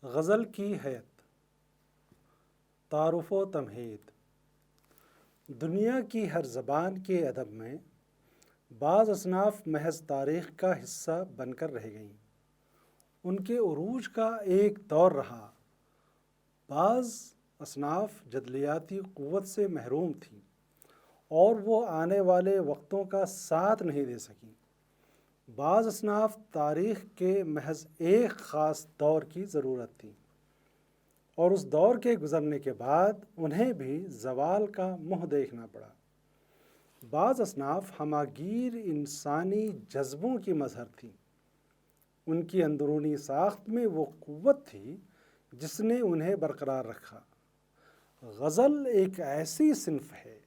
غزل کی حیت، تعارف و تمہید۔ دنیا کی ہر زبان کے ادب میں بعض اصناف محض تاریخ کا حصہ بن کر رہ گئیں۔ ان کے عروج کا ایک دور رہا۔ بعض اصناف جدلیاتی قوت سے محروم تھیں اور وہ آنے والے وقتوں کا ساتھ نہیں دے سکیں۔ بعض اصناف تاریخ کے محض ایک خاص دور کی ضرورت تھی اور اس دور کے گزرنے کے بعد انہیں بھی زوال کا منہ دیکھنا پڑا۔ بعض اصناف ہماگیر انسانی جذبوں کی مظہر تھیں۔ ان کی اندرونی ساخت میں وہ قوت تھی جس نے انہیں برقرار رکھا۔ غزل ایک ایسی صنف ہے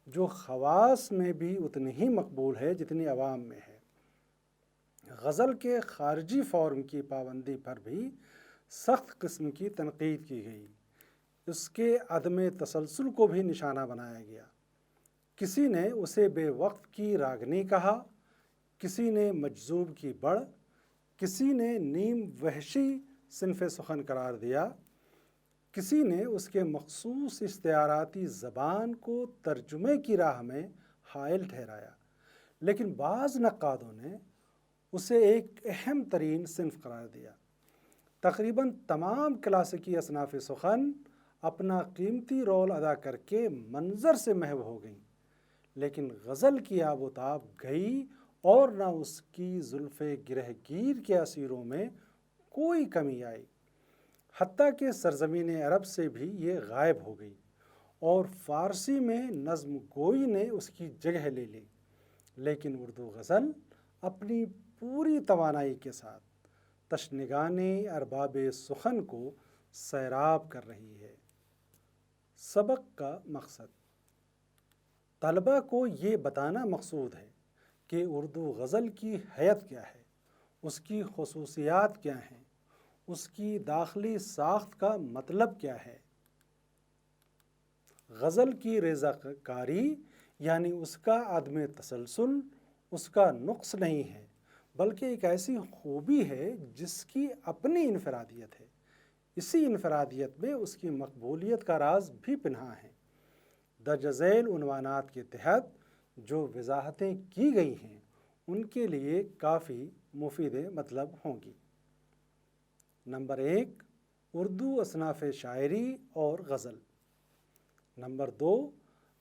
جو خواص میں بھی اتنی ہی مقبول ہے جتنی عوام میں ہے۔ غزل کے خارجی فارم کی پابندی پر بھی سخت قسم کی تنقید کی گئی۔ اس کے عدم تسلسل کو بھی نشانہ بنایا گیا۔ کسی نے اسے بے وقت کی راگنی کہا، کسی نے مجذوب کی بڑھ، کسی نے نیم وحشی صنف سخن قرار دیا، کسی نے اس کے مخصوص استعاراتی زبان کو ترجمے کی راہ میں حائل ٹھہرایا، لیکن بعض نقادوں نے اسے ایک اہم ترین صنف قرار دیا۔ تقریباً تمام کلاسیکی اصناف سخن اپنا قیمتی رول ادا کر کے منظر سے محو ہو گئیں، لیکن غزل کی آب و تاب گئی اور نہ اس کی زلف گرہ گیر کے اسیروں میں کوئی کمی آئی۔ حتیٰ کہ سرزمین عرب سے بھی یہ غائب ہو گئی اور فارسی میں نظم گوئی نے اس کی جگہ لے لی، لیکن اردو غزل اپنی پوری توانائی کے ساتھ تشنگان ارباب سخن کو سیراب کر رہی ہے۔ سبق کا مقصد: طلباء کو یہ بتانا مقصود ہے کہ اردو غزل کی حیت کیا ہے، اس کی خصوصیات کیا ہیں، اس کی داخلی ساخت کا مطلب کیا ہے۔ غزل کی ریزہ کاری یعنی اس کا عدم تسلسل اس کا نقص نہیں ہے، بلکہ ایک ایسی خوبی ہے جس کی اپنی انفرادیت ہے۔ اسی انفرادیت میں اس کی مقبولیت کا راز بھی پنہاں ہے۔ درج ذیل عنوانات کے تحت جو وضاحتیں کی گئی ہیں ان کے لیے کافی مفید مطلب ہوں گی۔ نمبر 1، اردو اصناف شاعری اور غزل۔ نمبر 2،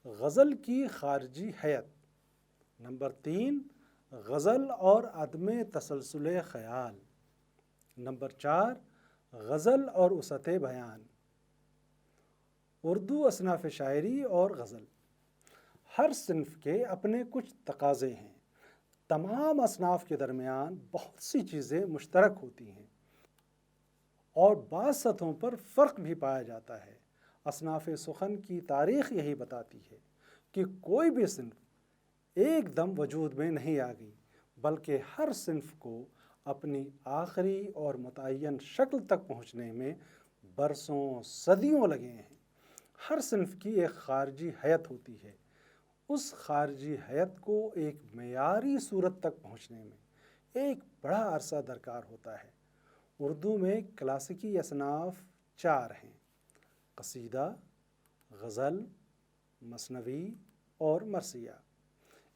غزل کی خارجی حیت۔ نمبر 3، غزل اور عدم تسلسل خیال۔ نمبر 4، غزل اور وسعت بیان۔ اردو اصناف شاعری اور غزل۔ ہر صنف کے اپنے کچھ تقاضے ہیں۔ تمام اصناف کے درمیان بہت سی چیزیں مشترک ہوتی ہیں اور بعض سطحوں پر فرق بھی پایا جاتا ہے۔ اصناف سخن کی تاریخ یہی بتاتی ہے کہ کوئی بھی صنف ایک دم وجود میں نہیں آ گئی، بلکہ ہر صنف کو اپنی آخری اور متعین شکل تک پہنچنے میں برسوں صدیوں لگے ہیں۔ ہر صنف کی ایک خارجی حیت ہوتی ہے۔ اس خارجی حیت کو ایک معیاری صورت تک پہنچنے میں ایک بڑا عرصہ درکار ہوتا ہے۔ اردو میں کلاسیکی اصناف 4 ہیں: قصیدہ، غزل، مثنوی اور مرثیہ۔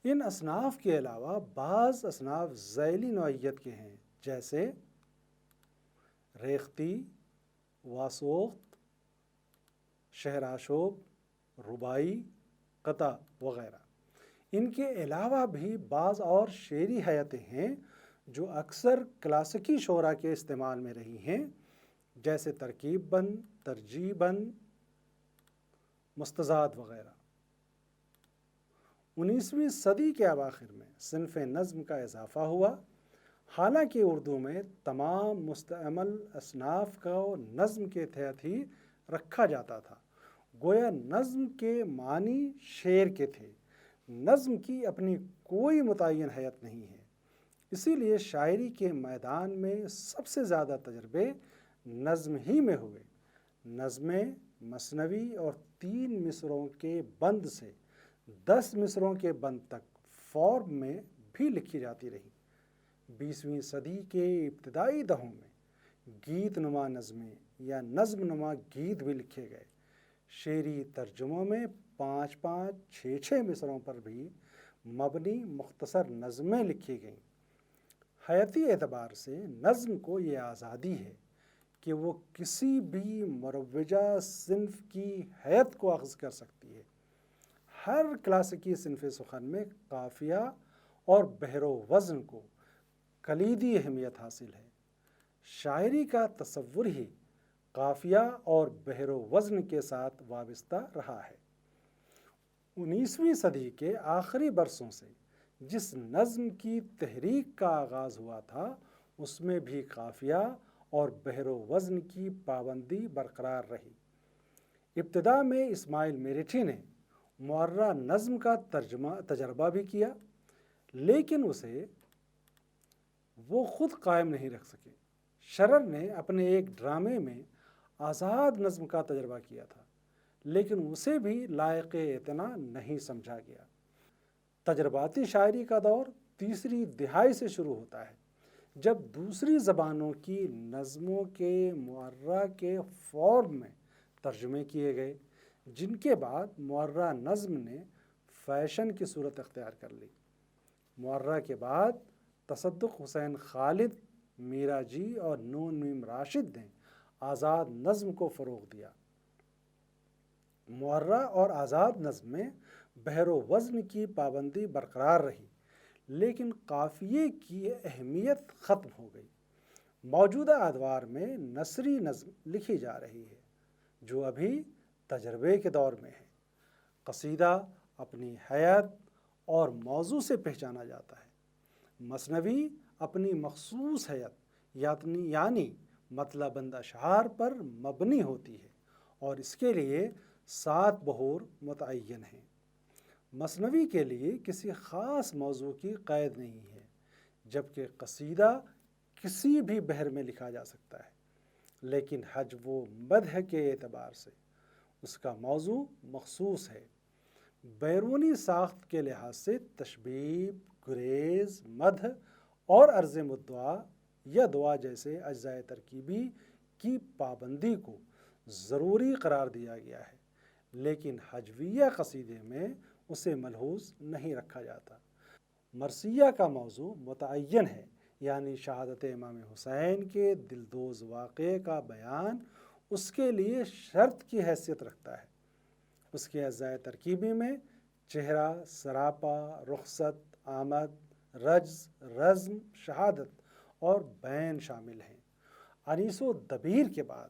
ان اصناف کے علاوہ بعض اصناف ذیلی نوعیت کے ہیں، جیسے ریختی، واسوخت، شعر-آشوب، رباعی، قطع وغیرہ۔ ان کے علاوہ بھی بعض اور شعری حیتیں ہیں جو اکثر کلاسیکی شعراء کے استعمال میں رہی ہیں، جیسے ترکیب بند، ترجیع بند، مستزاد وغیرہ۔ 19ویں صدی کے اواخر میں صنف نظم کا اضافہ ہوا۔ حالانکہ اردو میں تمام مستعمل اصناف کو نظم کے تحت ہی رکھا جاتا تھا، گویا نظم کے معنی شعر کے تھے۔ نظم کی اپنی کوئی متعین حیت نہیں ہے، اسی لیے شاعری کے میدان میں سب سے زیادہ تجربے نظم ہی میں ہوئے۔ نظمیں مثنوی اور 3 مصرعوں کے بند سے 10 مصرعوں کے بند تک فارم میں بھی لکھی جاتی رہی۔ 20ویں صدی کے ابتدائی دہوں میں گیت نما نظمیں یا نظم نما گیت بھی لکھے گئے۔ شعری ترجموں میں 5-5، 6-6 مصرعوں پر بھی مبنی مختصر نظمیں لکھی گئیں۔ حیاتی اعتبار سے نظم کو یہ آزادی ہے کہ وہ کسی بھی مروجہ صنف کی حیت کو اخذ کر سکتی ہے۔ ہر کلاسیکی صنف سخن میں قافیہ اور بحر و وزن کو کلیدی اہمیت حاصل ہے۔ شاعری کا تصور ہی قافیہ اور بحر و وزن کے ساتھ وابستہ رہا ہے۔ 19ویں صدی کے آخری برسوں سے جس نظم کی تحریک کا آغاز ہوا تھا اس میں بھی قافیہ اور بحر و وزن کی پابندی برقرار رہی۔ ابتدا میں اسماعیل میرٹھی نے معرہ نظم کا تجربہ بھی کیا، لیکن اسے وہ خود قائم نہیں رکھ سکے۔ شرر نے اپنے ایک ڈرامے میں آزاد نظم کا تجربہ کیا تھا، لیکن اسے بھی لائق اعتنا نہیں سمجھا گیا۔ تجرباتی شاعری کا دور تیسری دہائی سے شروع ہوتا ہے، جب دوسری زبانوں کی نظموں کے معرہ کے فارم میں ترجمے کیے گئے، جن کے بعد معرہ نظم نے فیشن کی صورت اختیار کر لی۔ معرہ کے بعد تصدق حسین خالد، میرا جی اور نون میم راشد نے آزاد نظم کو فروغ دیا۔ معرہ اور آزاد نظم میں بحر و وزن کی پابندی برقرار رہی، لیکن قافیے کی اہمیت ختم ہو گئی۔ موجودہ ادوار میں نثری نظم لکھی جا رہی ہے، جو ابھی تجربے کے دور میں ہے۔ قصیدہ اپنی حیت اور موضوع سے پہچانا جاتا ہے۔ مثنوی اپنی مخصوص حیت یعنی مطلع بند اشعار پر مبنی ہوتی ہے اور اس کے لیے 7 بحور متعین ہیں۔ مثنوی کے لیے کسی خاص موضوع کی قید نہیں ہے، جبکہ قصیدہ کسی بھی بحر میں لکھا جا سکتا ہے، لیکن حجو و مدح کے اعتبار سے اس کا موضوع مخصوص ہے۔ بیرونی ساخت کے لحاظ سے تشبیب، گریز، مدح اور عرض مدعا یا دعا جیسے اجزاء ترکیبی کی پابندی کو ضروری قرار دیا گیا ہے، لیکن ہجویہ قصیدے میں اسے ملحوظ نہیں رکھا جاتا۔ مرثیہ کا موضوع متعین ہے، یعنی شہادت امام حسین کے دلدوز واقعے کا بیان اس کے لیے شرط کی حیثیت رکھتا ہے۔ اس کے اجزاء ترکیبی میں چہرہ، سراپا، رخصت، آمد، رجز، رزم، شہادت اور بین شامل ہیں۔ انیس و دبیر کے بعد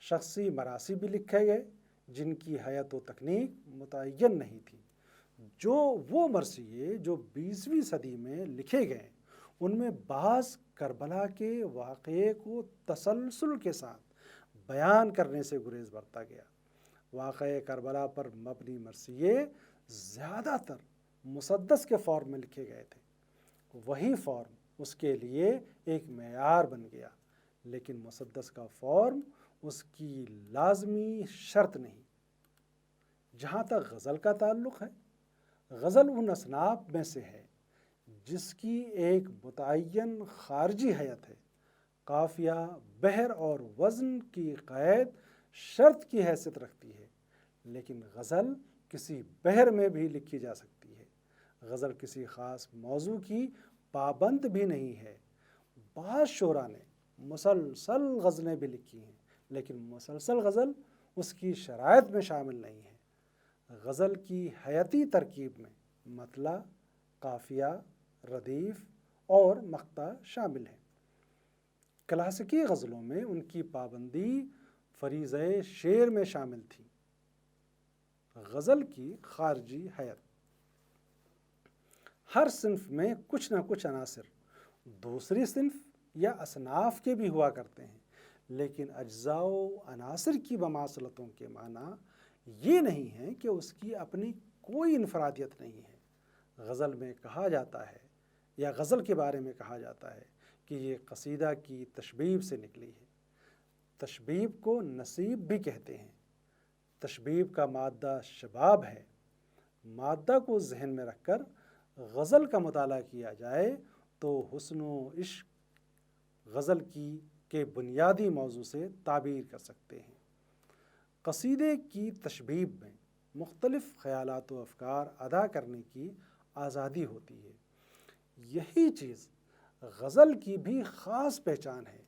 شخصی مراثی بھی لکھے گئے، جن کی حیت و تکنیک متعین نہیں تھی۔ وہ مرثیے جو 20ویں صدی میں لکھے گئے، ان میں بعض کربلا کے واقعے کو تسلسل کے ساتھ بیان کرنے سے گریز برتا گیا۔ واقعہ کربلا پر مبنی مرثیے زیادہ تر مسدس کے فارم میں لکھے گئے تھے۔ وہی فارم اس کے لیے ایک معیار بن گیا، لیکن مسدس کا فارم اس کی لازمی شرط نہیں۔ جہاں تک غزل کا تعلق ہے، غزل ان اصناف میں سے ہے جس کی ایک متعین خارجی حیت ہے۔ قافیہ، بحر اور وزن کی قید شرط کی حیثیت رکھتی ہے، لیکن غزل کسی بحر میں بھی لکھی جا سکتی ہے۔ غزل کسی خاص موضوع کی پابند بھی نہیں ہے۔ بعض شعراء نے مسلسل غزلیں بھی لکھی ہیں، لیکن مسلسل غزل اس کی شرائط میں شامل نہیں ہے۔ غزل کی حیاتی ترکیب میں مطلع، قافیہ، ردیف اور مقطع شامل ہیں۔ کلاسیکی غزلوں میں ان کی پابندی فریضہ شعر میں شامل تھی۔ غزل کی خارجی حیت: ہر صنف میں کچھ نہ کچھ عناصر دوسری صنف یا اصناف کے بھی ہوا کرتے ہیں، لیکن اجزاء و عناصر کی مماثلتوں کے معنی یہ نہیں ہے کہ اس کی اپنی کوئی انفرادیت نہیں ہے۔ غزل میں کہا جاتا ہے یا غزل کے بارے میں کہا جاتا ہے کہ یہ قصیدہ کی تشبیب سے نکلی ہے۔ تشبیب کو نصیب بھی کہتے ہیں۔ تشبیب کا مادہ شباب ہے۔ مادہ کو ذہن میں رکھ کر غزل کا مطالعہ کیا جائے تو حسن و عشق غزل کی کے بنیادی موضوع سے تعبیر کر سکتے ہیں۔ قصیدے کی تشبیب میں مختلف خیالات و افکار ادا کرنے کی آزادی ہوتی ہے۔ یہی چیز غزل کی بھی خاص پہچان ہے۔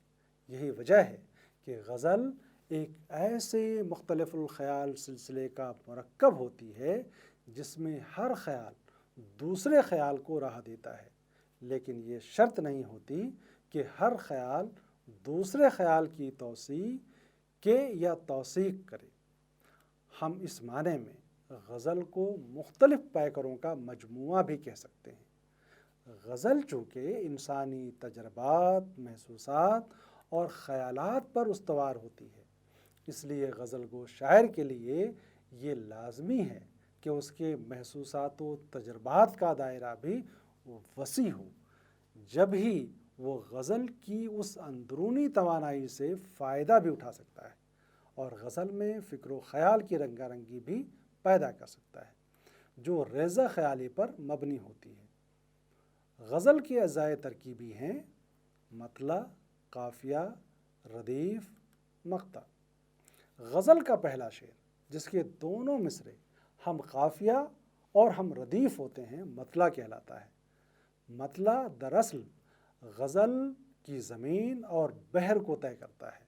یہی وجہ ہے کہ غزل ایک ایسے مختلف الخیال سلسلے کا مرکب ہوتی ہے جس میں ہر خیال دوسرے خیال کو راہ دیتا ہے، لیکن یہ شرط نہیں ہوتی کہ ہر خیال دوسرے خیال کی توسیع کے یا توثیق کرے۔ ہم اس معنی میں غزل کو مختلف پیکروں کا مجموعہ بھی کہہ سکتے ہیں۔ غزل چونکہ انسانی تجربات، محسوسات اور خیالات پر استوار ہوتی ہے، اس لیے غزل گو شاعر کے لیے یہ لازمی ہے کہ اس کے محسوسات و تجربات کا دائرہ بھی وسیع ہو، جب ہی وہ غزل کی اس اندرونی توانائی سے فائدہ بھی اٹھا سکتا ہے اور غزل میں فکر و خیال کی رنگا رنگی بھی پیدا کر سکتا ہے جو ریزہ خیالی پر مبنی ہوتی ہے۔ غزل کے اجزاء ترکیبی ہیں مطلع، قافیہ، ردیف، مقطع۔ غزل کا پہلا شعر جس کے دونوں مصرے ہم قافیہ اور ہم ردیف ہوتے ہیں مطلع کہلاتا ہے۔ مطلع دراصل غزل کی زمین اور بحر کو طے کرتا ہے۔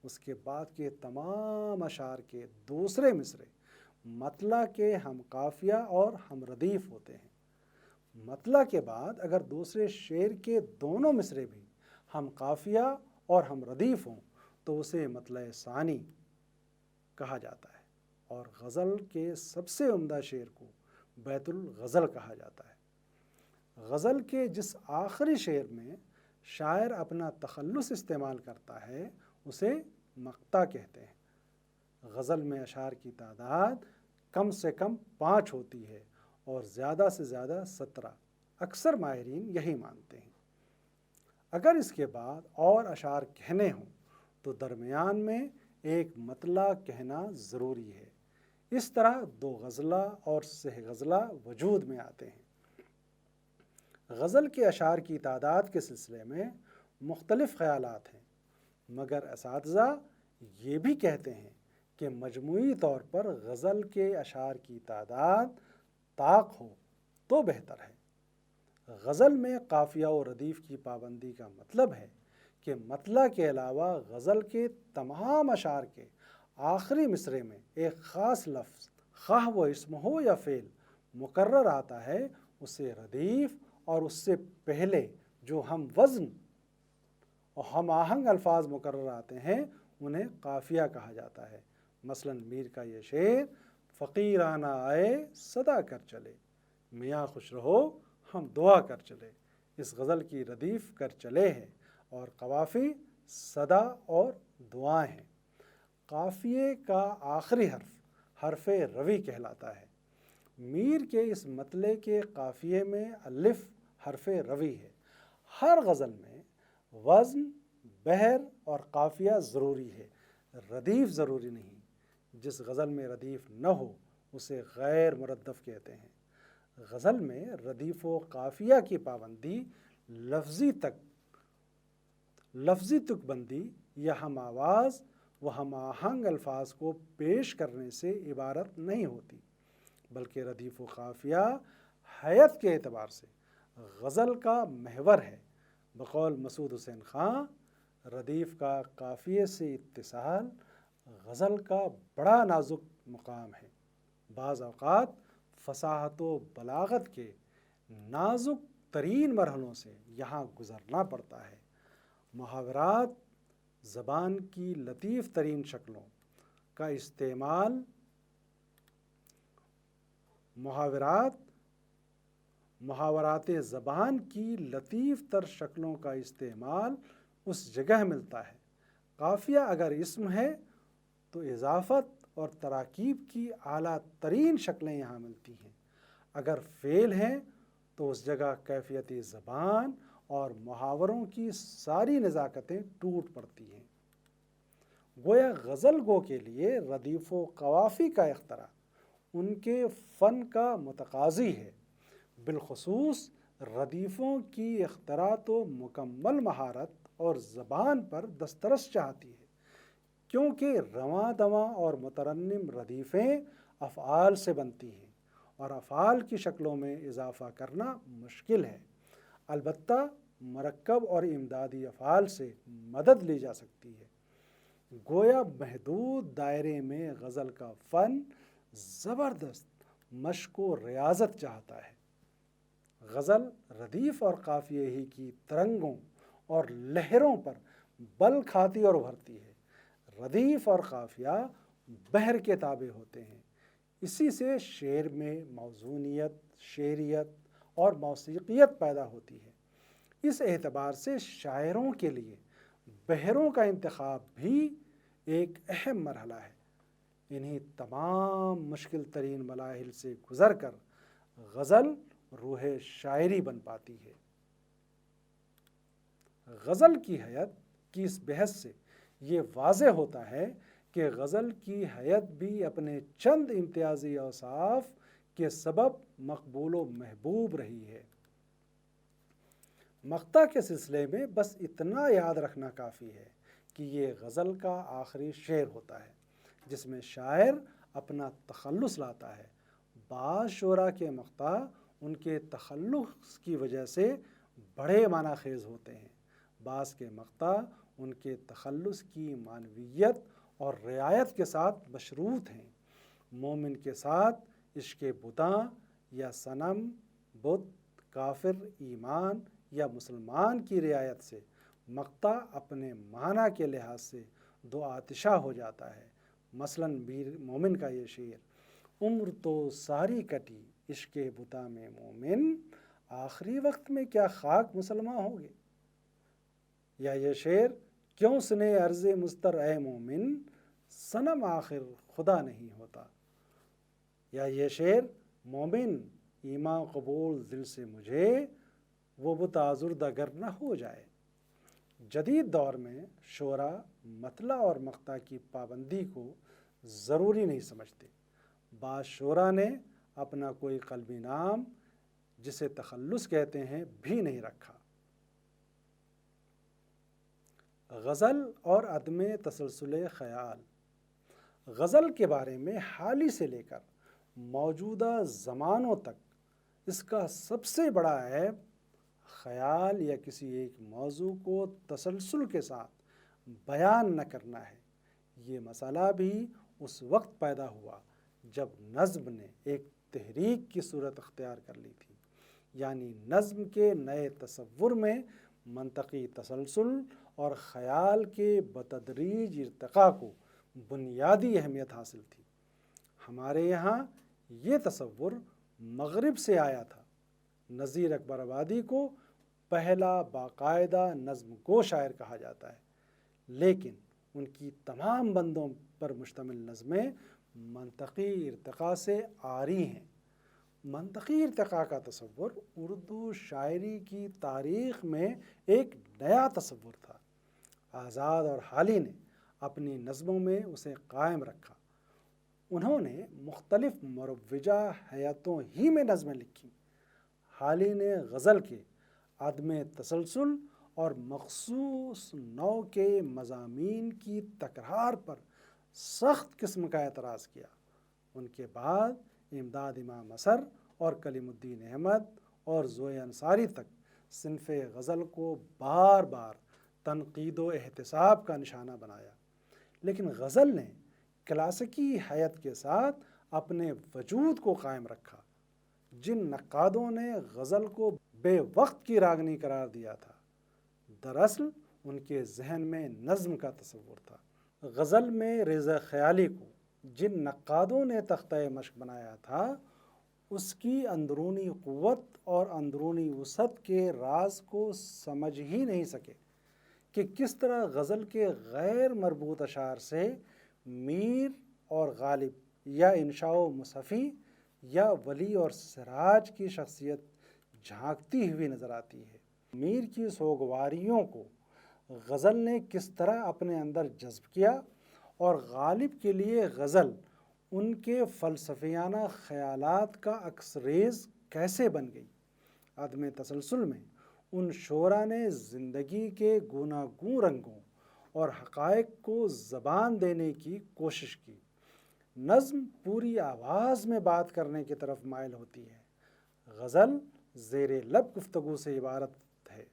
اس کے بعد کے تمام اشعار کے دوسرے مصرے مطلع کے ہم قافیہ اور ہم ردیف ہوتے ہیں۔ مطلع کے بعد اگر دوسرے شعر کے دونوں مصرے بھی ہم قافیہ اور ہم ردیف ہوں تو اسے مطلع ثانی کہا جاتا ہے، اور غزل کے سب سے عمدہ شعر کو بیت الغزل کہا جاتا ہے۔ غزل کے جس آخری شعر میں شاعر اپنا تخلص استعمال کرتا ہے اسے مقطع کہتے ہیں۔ غزل میں اشعار کی تعداد کم سے کم 5 ہوتی ہے اور زیادہ سے زیادہ 17، اکثر ماہرین یہی مانتے ہیں۔ اگر اس کے بعد اور اشعار کہنے ہوں تو درمیان میں ایک مطلع کہنا ضروری ہے۔ اس طرح 2 غزلہ اور 3 غزلہ وجود میں آتے ہیں۔ غزل کے اشعار کی تعداد کے سلسلے میں مختلف خیالات ہیں، مگر اساتذہ یہ بھی کہتے ہیں کہ مجموعی طور پر غزل کے اشعار کی تعداد طاق ہو تو بہتر ہے۔ غزل میں قافیہ و ردیف کی پابندی کا مطلب ہے کہ مطلع کے علاوہ غزل کے تمام اشعار کے آخری مصرے میں ایک خاص لفظ، خواہ وہ اسم ہو یا فعل، مکرر آتا ہے، اسے ردیف، اور اس سے پہلے جو ہم وزن اور ہم آہنگ الفاظ مکرر آتے ہیں انہیں قافیہ کہا جاتا ہے۔ مثلا میر کا یہ شعر، فقیرانہ آئے صدا کر چلے، میاں خوش رہو ہم دعا کر چلے، اس غزل کی ردیف کر چلے ہے اور قوافی صدا اور دعائیں ہیں۔ قافیے کا آخری حرف حرف روی کہلاتا ہے۔ میر کے اس مطلع کے قافیے میں الف حرف روی ہے۔ ہر غزل میں وزن، بحر اور قافیہ ضروری ہے، ردیف ضروری نہیں۔ جس غزل میں ردیف نہ ہو اسے غیر مردف کہتے ہیں۔ غزل میں ردیف و قافیہ کی پابندی لفظی تک بندی یا ہم آواز و ہم آہنگ الفاظ کو پیش کرنے سے عبارت نہیں ہوتی، بلکہ ردیف و قافیہ حیت کے اعتبار سے غزل کا محور ہے۔ بقول مسعود حسین خان، ردیف کا قافیے سے اتصال غزل کا بڑا نازک مقام ہے۔ بعض اوقات فصاحت و بلاغت کے نازک ترین مرحلوں سے یہاں گزرنا پڑتا ہے۔ محاورات زبان کی لطیف ترین شکلوں کا استعمال محاورات زبان کی لطیف تر شکلوں کا استعمال اس جگہ ملتا ہے۔ قافیہ اگر اسم ہے تو اضافت اور تراکیب کی اعلیٰ ترین شکلیں یہاں ملتی ہیں۔ اگر فعل ہیں تو اس جگہ کیفیتی زبان اور محاوروں کی ساری نزاکتیں ٹوٹ پڑتی ہیں۔ گویا غزل گو کے لیے ردیف و قوافی کا اختراع ان کے فن کا متقاضی ہے۔ بالخصوص ردیفوں کی اختراع تو مکمل مہارت اور زبان پر دسترس چاہتی ہے، کیونکہ رواں دواں اور مترنم ردیفیں افعال سے بنتی ہیں اور افعال کی شکلوں میں اضافہ کرنا مشکل ہے۔ البتہ مرکب اور امدادی افعال سے مدد لی جا سکتی ہے۔ گویا محدود دائرے میں غزل کا فن زبردست مشق و ریاضت چاہتا ہے۔ غزل ردیف اور قافیے ہی کی ترنگوں اور لہروں پر بل کھاتی اور ابھرتی ہے۔ ردیف اور قافیہ بحر کے تابع ہوتے ہیں، اسی سے شعر میں موزونیت، شعریت اور موسیقیت پیدا ہوتی ہے۔ اس اعتبار سے شاعروں کے لیے بحروں کا انتخاب بھی ایک اہم مرحلہ ہے۔ انہی تمام مشکل ترین مراحل سے گزر کر غزل روح شاعری بن پاتی ہے۔ غزل کی حیت کی اس بحث سے یہ واضح ہوتا ہے کہ غزل کی حیت بھی اپنے چند امتیازی اوصاف کے سبب مقبول و محبوب رہی ہے۔ مقطع کے سلسلے میں بس اتنا یاد رکھنا کافی ہے کہ یہ غزل کا آخری شعر ہوتا ہے جس میں شاعر اپنا تخلص لاتا ہے۔ بعض شعراء کے مقطع ان کے تخلص کی وجہ سے بڑے معنی خیز ہوتے ہیں، بعض کے مقطع ان کے تخلص کی معنویت اور رعایت کے ساتھ مشروط ہیں۔ مومن کے ساتھ عشق بتاں یا صنم، بت، کافر، ایمان یا مسلمان کی رعایت سے مقطع اپنے معنی کے لحاظ سے دو آتشہ ہو جاتا ہے۔ مثلاً میر مومن کا یہ شعر، عمر تو ساری کٹی عشق بتاں میں مومن، آخری وقت میں کیا خاک مسلمان ہوگے، یا یہ شعر، کیوں سنے عرض مستر اے مومن، صنم آخر خدا نہیں ہوتا، یا یہ شعر، مومن ایمان قبول دل سے مجھے، وہ بت آزردہ گر نہ ہو جائے۔ جدید دور میں شعراء مطلع اور مقطع کی پابندی کو ضروری نہیں سمجھتے۔ بعض شعراء نے اپنا کوئی قلمی نام جسے تخلص کہتے ہیں بھی نہیں رکھا۔ غزل اور عدم تسلسل خیال۔ غزل کے بارے میں حالی سے لے کر موجودہ زمانوں تک اس کا سب سے بڑا عیب خیال یا کسی ایک موضوع کو تسلسل کے ساتھ بیان نہ کرنا ہے۔ یہ مسئلہ بھی اس وقت پیدا ہوا جب نظم نے ایک تحریک کی صورت اختیار کر لی تھی، یعنی نظم کے نئے تصور میں منطقی تسلسل اور خیال کے بتدریج ارتقاء کو بنیادی اہمیت حاصل تھی۔ ہمارے یہاں یہ تصور مغرب سے آیا تھا۔ نذیر اکبر آبادی کو پہلا باقاعدہ نظم گو شاعر کہا جاتا ہے، لیکن ان کی تمام بندوں پر مشتمل نظمیں منطقی ارتقاء سے عاری ہیں۔ منطقی ارتقاء کا تصور اردو شاعری کی تاریخ میں ایک نیا تصور تھا۔ آزاد اور حالی نے اپنی نظموں میں اسے قائم رکھا۔ انہوں نے مختلف مروجہ حیاتوں ہی میں نظمیں لکھی۔ حالی نے غزل کے عدم تسلسل اور مخصوص نوع کے مضامین کی تکرار پر سخت قسم کا اعتراض کیا۔ ان کے بعد امداد امام اثر اور کلیم الدین احمد اور ضوء انصاری تک صنف غزل کو بار بار تنقید و احتساب کا نشانہ بنایا، لیکن غزل نے کلاسیکی حیت کے ساتھ اپنے وجود کو قائم رکھا۔ جن نقادوں نے غزل کو بے وقت کی راگنی قرار دیا تھا، دراصل ان کے ذہن میں نظم کا تصور تھا۔ غزل میں رضا خیالی کو جن نقادوں نے تختہ مشق بنایا تھا، اس کی اندرونی قوت اور اندرونی وسعت کے راز کو سمجھ ہی نہیں سکے کہ کس طرح غزل کے غیر مربوط اشعار سے میر اور غالب یا انشاء و مصحفی یا ولی اور سراج کی شخصیت جھانکتی ہوئی نظر آتی ہے۔ میر کی سوگواریوں کو غزل نے کس طرح اپنے اندر جذب کیا اور غالب کے لیے غزل ان کے فلسفیانہ خیالات کا عکس ریز کیسے بن گئی۔ عدم تسلسل میں ان شعراء نے زندگی کے گوناگون رنگوں اور حقائق کو زبان دینے کی کوشش کی۔ نظم پوری آواز میں بات کرنے کی طرف مائل ہوتی ہے، غزل زیر لب گفتگو سے عبارت ہے۔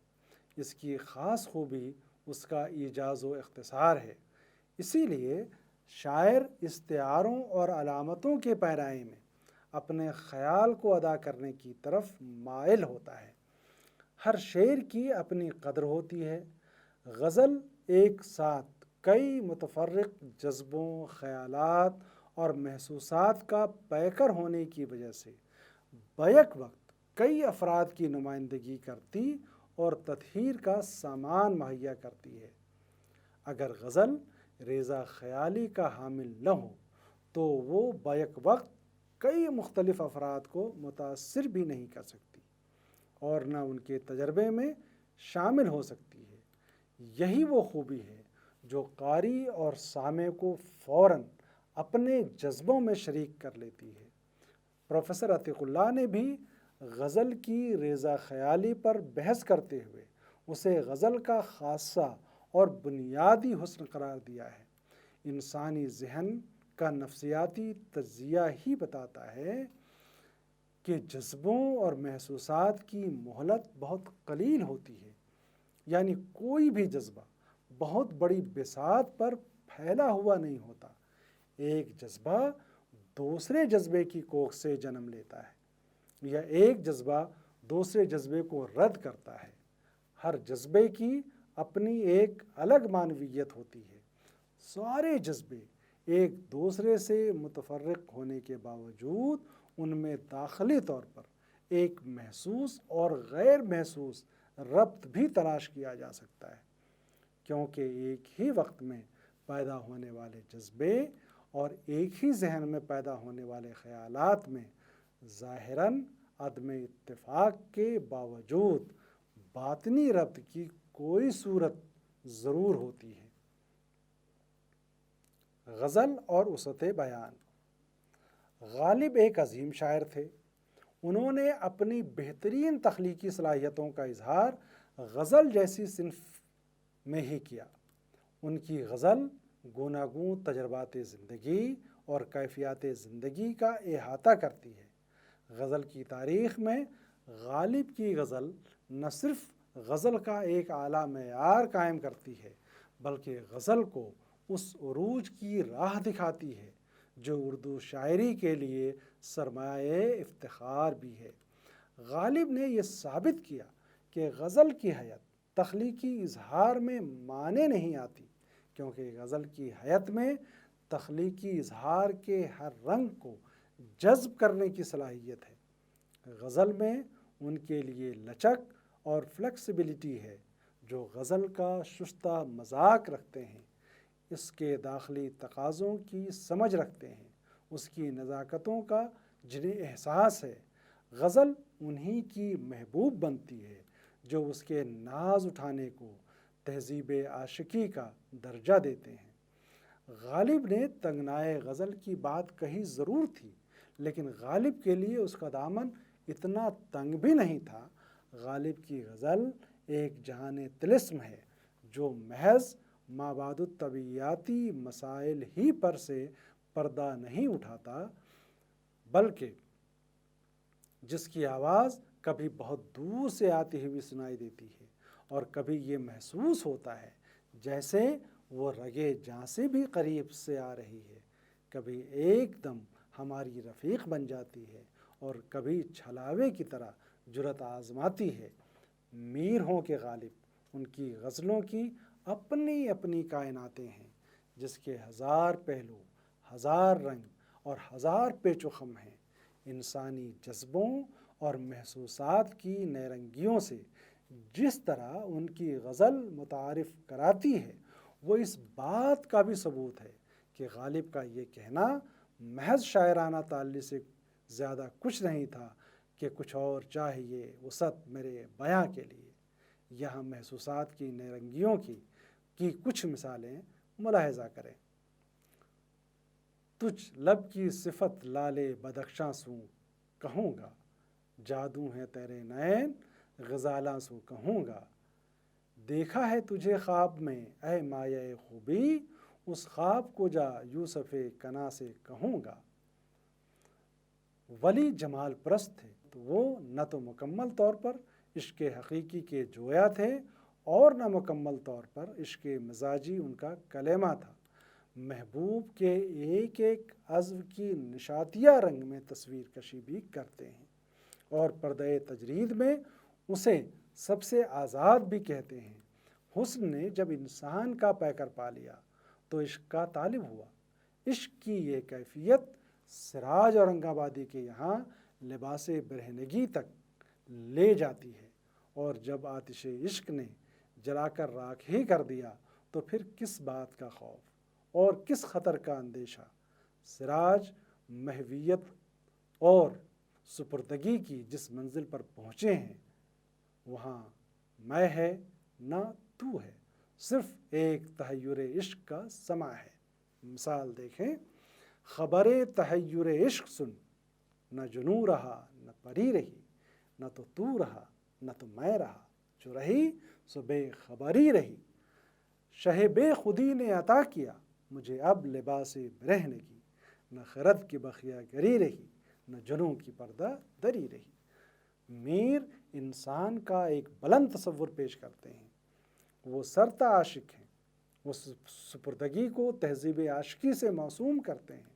اس کی خاص خوبی اس کا ایجاز و اختصار ہے، اسی لیے شاعر استعاروں اور علامتوں کے پیراہے میں اپنے خیال کو ادا کرنے کی طرف مائل ہوتا ہے۔ ہر شعر کی اپنی قدر ہوتی ہے۔ غزل ایک ساتھ کئی متفرق جذبوں، خیالات اور محسوسات کا پیکر ہونے کی وجہ سے بیک وقت کئی افراد کی نمائندگی کرتی اور تطہیر کا سامان مہیا کرتی ہے۔ اگر غزل ریزہ خیالی کا حامل نہ ہو تو وہ بیک وقت کئی مختلف افراد کو متاثر بھی نہیں کر سکتی اور نہ ان کے تجربے میں شامل ہو سکتی ہے۔ یہی وہ خوبی ہے جو قاری اور سامع کو فوراً اپنے جذبوں میں شریک کر لیتی ہے۔ پروفیسر عتیق اللہ نے بھی غزل کی ریزہ خیالی پر بحث کرتے ہوئے اسے غزل کا خاصہ اور بنیادی حسن قرار دیا ہے۔ انسانی ذہن کا نفسیاتی تجزیہ ہی بتاتا ہے کہ جذبوں اور محسوسات کی مہلت بہت قلیل ہوتی ہے، یعنی کوئی بھی جذبہ بہت بڑی بساط پر پھیلا ہوا نہیں ہوتا۔ ایک جذبہ دوسرے جذبے کی کوکھ سے جنم لیتا ہے یا ایک جذبہ دوسرے جذبے کو رد کرتا ہے۔ ہر جذبے کی اپنی ایک الگ معنویت ہوتی ہے۔ سارے جذبے ایک دوسرے سے متفرق ہونے کے باوجود ان میں داخلی طور پر ایک محسوس اور غیر محسوس ربط بھی تلاش کیا جا سکتا ہے، کیونکہ ایک ہی وقت میں پیدا ہونے والے جذبے اور ایک ہی ذہن میں پیدا ہونے والے خیالات میں ظاہراً عدم اتفاق کے باوجود باطنی ربط کی کوئی صورت ضرور ہوتی ہے۔ غزل اور وسعت بیان۔ غالب ایک عظیم شاعر تھے۔ انہوں نے اپنی بہترین تخلیقی صلاحیتوں کا اظہار غزل جیسی صنف میں ہی کیا۔ ان کی غزل گوناگون تجربات زندگی اور کیفیات زندگی کا احاطہ کرتی ہے۔ غزل کی تاریخ میں غالب کی غزل نہ صرف غزل کا ایک اعلیٰ معیار قائم کرتی ہے بلکہ غزل کو اس عروج کی راہ دکھاتی ہے جو اردو شاعری کے لیے سرمایہ افتخار بھی ہے۔ غالب نے یہ ثابت کیا کہ غزل کی حیت تخلیقی اظہار میں مانے نہیں آتی، کیونکہ غزل کی حیت میں تخلیقی اظہار کے ہر رنگ کو جذب کرنے کی صلاحیت ہے۔ غزل میں ان کے لیے لچک اور فلیکسیبلٹی ہے جو غزل کا شستہ مذاق رکھتے ہیں، اس کے داخلی تقاضوں کی سمجھ رکھتے ہیں، اس کی نزاکتوں کا جنہیں احساس ہے۔ غزل انہی کی محبوب بنتی ہے جو اس کے ناز اٹھانے کو تہذیب عاشقی کا درجہ دیتے ہیں۔ غالب نے تنگنائے غزل کی بات کہی ضرور تھی، لیکن غالب کے لیے اس کا دامن اتنا تنگ بھی نہیں تھا۔ غالب کی غزل ایک جہان طلسم ہے جو محض مابعد الطبیعیاتی مسائل ہی پر سے پردہ نہیں اٹھاتا، بلکہ جس کی آواز کبھی بہت دور سے آتی ہوئی سنائی دیتی ہے اور کبھی یہ محسوس ہوتا ہے جیسے وہ رگے جاں سے بھی قریب سے آ رہی ہے، کبھی ایک دم ہماری رفیق بن جاتی ہے اور کبھی چھلاوے کی طرح جرأت آزماتی ہے۔ میر ہوں کہ غالب، ان کی غزلوں کی اپنی اپنی کائناتیں ہیں جس کے ہزار پہلو، ہزار رنگ اور ہزار پیچ و خم ہیں۔ انسانی جذبوں اور محسوسات کی نیرنگیوں سے جس طرح ان کی غزل متعارف کراتی ہے، وہ اس بات کا بھی ثبوت ہے کہ غالب کا یہ کہنا محض شاعرانہ تعلی سے زیادہ کچھ نہیں تھا کہ کچھ اور چاہیے وسعت میرے بیاں کے لیے۔ یہاں محسوسات کی نیرنگیوں کی کچھ مثالیں ملاحظہ کریں۔ تجھ لب کی صفت لالے بدخشاں سوں کہوں گا، جادو ہیں تیرے نین غزالاں سو کہوں گا، دیکھا ہے تجھے خواب میں اے مایہ خوبی، اس خواب کو جا یوسف کنا سے کہوں گا۔ ولی جمال پرست تھے، تو وہ نہ تو مکمل طور پر عشق حقیقی کے جویا تھے اور نہ مکمل طور پر عشق مزاجی ان کا کلمہ تھا۔ محبوب کے ایک ایک عضو کی نشاتیہ رنگ میں تصویر کشی بھی کرتے ہیں اور پردہ تجرید میں اسے سب سے آزاد بھی کہتے ہیں۔ حسن نے جب انسان کا پیکر پا لیا تو عشق کا طالب ہوا۔ عشق کی یہ کیفیت سراج اورنگ آبادی کے یہاں لباس برہنگی تک لے جاتی ہے، اور جب آتش عشق نے جلا کر راکھ ہی کر دیا تو پھر کس بات کا خوف اور کس خطر کا اندیشہ۔ سراج محویت اور سپردگی کی جس منزل پر پہنچے ہیں وہاں میں ہے نہ تو ہے، صرف ایک تحیر عشق کا سماع ہے۔ مثال دیکھیں، خبر تحیر عشق سن، نہ جنوں رہا نہ پری رہی، نہ تو رہا نہ تو میں رہا، جو رہی سو بے خبری رہی۔ شہ بے خودی نے عطا کیا مجھے اب لباس برہنگی، نہ خرد کی بخیا گری رہی، نہ جنوں کی پردہ دری رہی۔ میر انسان کا ایک بلند تصور پیش کرتے ہیں۔ وہ سرتا عاشق ہیں، وہ سپردگی کو تہذیب عاشقی سے موسوم کرتے ہیں۔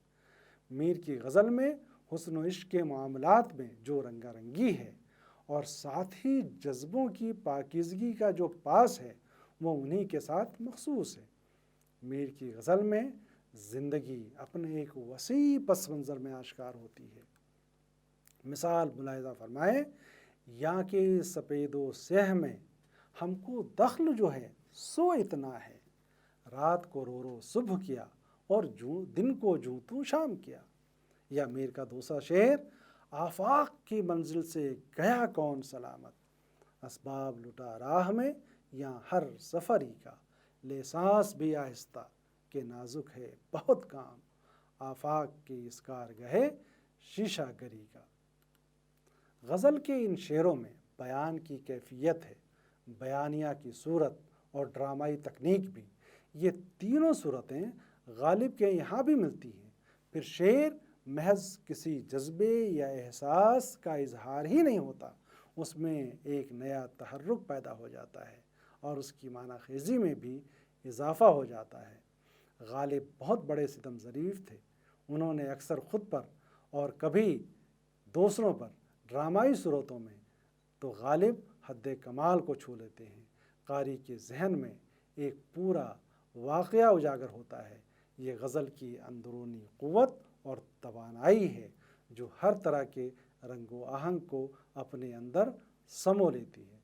میر کی غزل میں حسن و عشق کے معاملات میں جو رنگا رنگی ہے اور ساتھ ہی جذبوں کی پاکیزگی کا جو پاس ہے وہ انہی کے ساتھ مخصوص ہے۔ میر کی غزل میں زندگی اپنے ایک وسیع پس منظر میں آشکار ہوتی ہے۔ مثال ملاحظہ فرمائیں، یہاں کے سپید و سیہ میں ہم کو دخل جو ہے سو اتنا ہے، رات کو رو رو صبح کیا اور دن کو جوں تو شام کیا۔ یا میر کا دوسرا شعر، آفاق کی منزل سے گیا کون سلامت، اسباب لٹا راہ میں یا ہر سفری کا، لے سانس بھی آہستہ کہ نازک ہے بہت کام، آفاق کی اس کارگہ شیشہ گری کا۔ غزل کے ان شعروں میں بیان کی کیفیت ہے، بیانیہ کی صورت اور ڈرامائی تکنیک بھی۔ یہ تینوں صورتیں غالب کے یہاں بھی ملتی ہیں۔ پھر شعر محض کسی جذبے یا احساس کا اظہار ہی نہیں ہوتا، اس میں ایک نیا تحرک پیدا ہو جاتا ہے اور اس کی معنی خیزی میں بھی اضافہ ہو جاتا ہے۔ غالب بہت بڑے ستم ظریف تھے، انہوں نے اکثر خود پر اور کبھی دوسروں پر ڈرامائی صورتوں میں تو غالب حد کمال کو چھو لیتے ہیں۔ قاری کے ذہن میں ایک پورا واقعہ اجاگر ہوتا ہے۔ یہ غزل کی اندرونی قوت اور توانائی ہے جو ہر طرح کے رنگ و آہنگ کو اپنے اندر سمو لیتی ہے۔